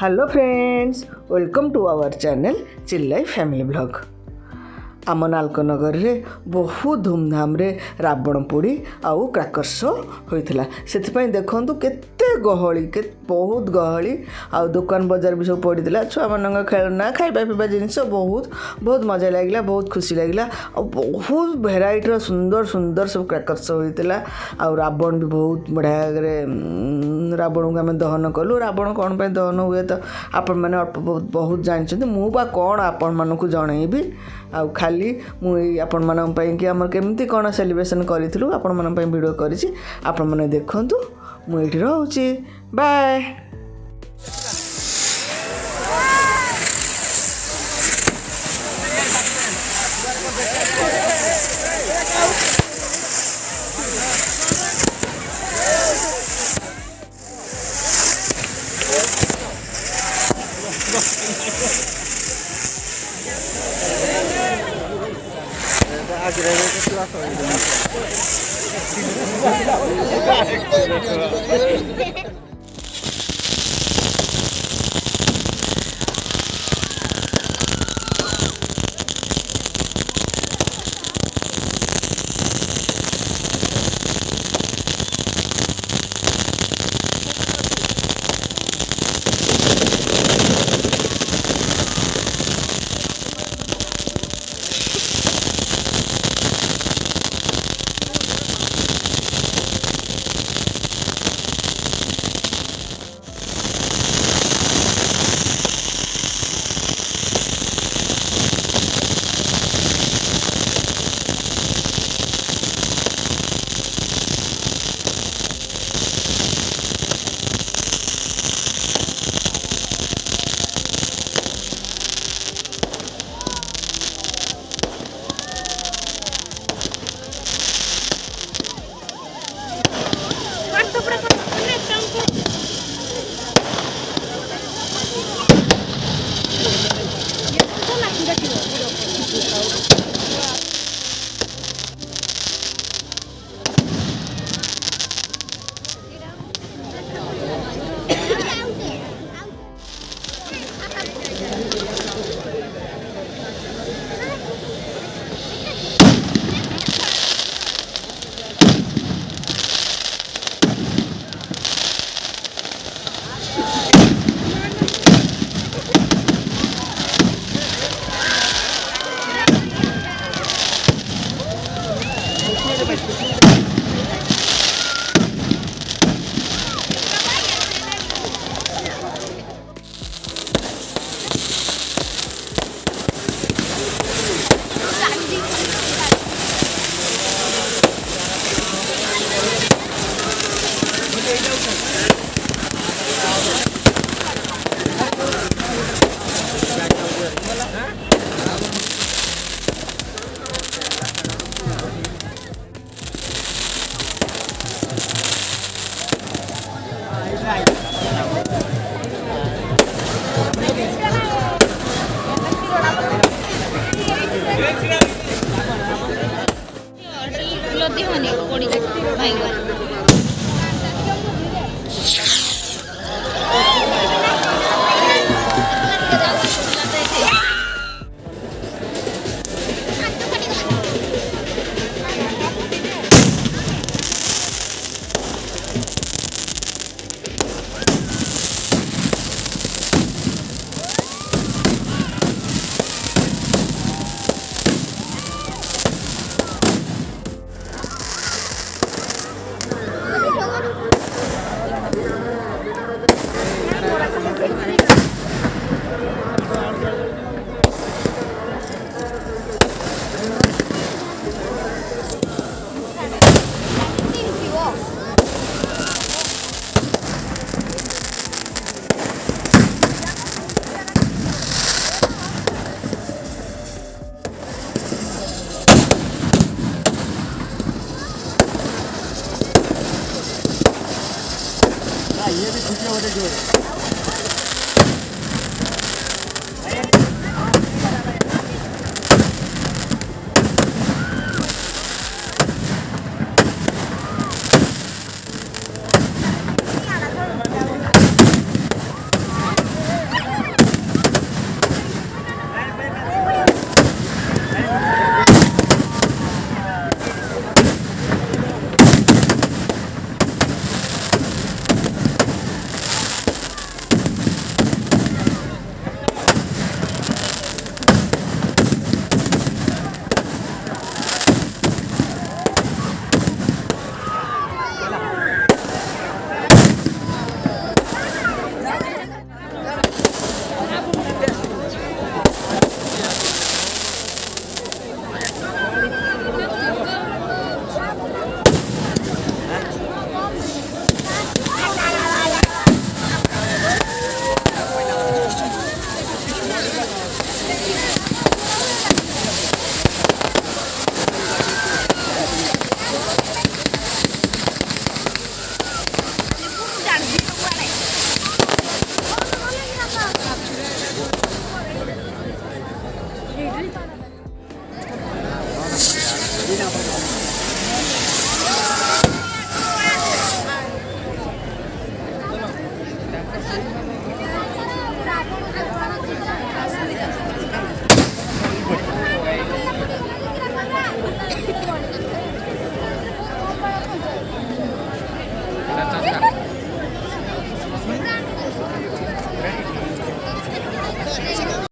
Hello friends, welcome to our channel Chillai family vlog. आम नालको नगर रे बहुत धूमधाम रे रावण पोड़ी आउ क्राकर शो होइथिला। सेथिपाई देखंतु केते गहली के बहुत गहली आउ दुकान बाजार भी सब पड़ीला। छुआ मान खेलना खाइबा पीबा जिनिस बहुत बहुत मजा लगिला, बहुत खुशी लगिला। आ बहुत भेराइटर सुंदर सुंदर सब क्राकर शो होइथिला। आउ रावण भी बहुत बढ़िया रावण को आम दहन कलु। रावण कौन पे दहन हुए तो आपण मैंने अल्प बहुत जानते मु बा कौन आपण मानक जनइबी। आउ खाली मुझे आपण मान कि आम केमती कौन सेलिब्रेशन करूँ आपण मान वीडियो करी आपण मैंने देखु। मुझे रोचे बाय।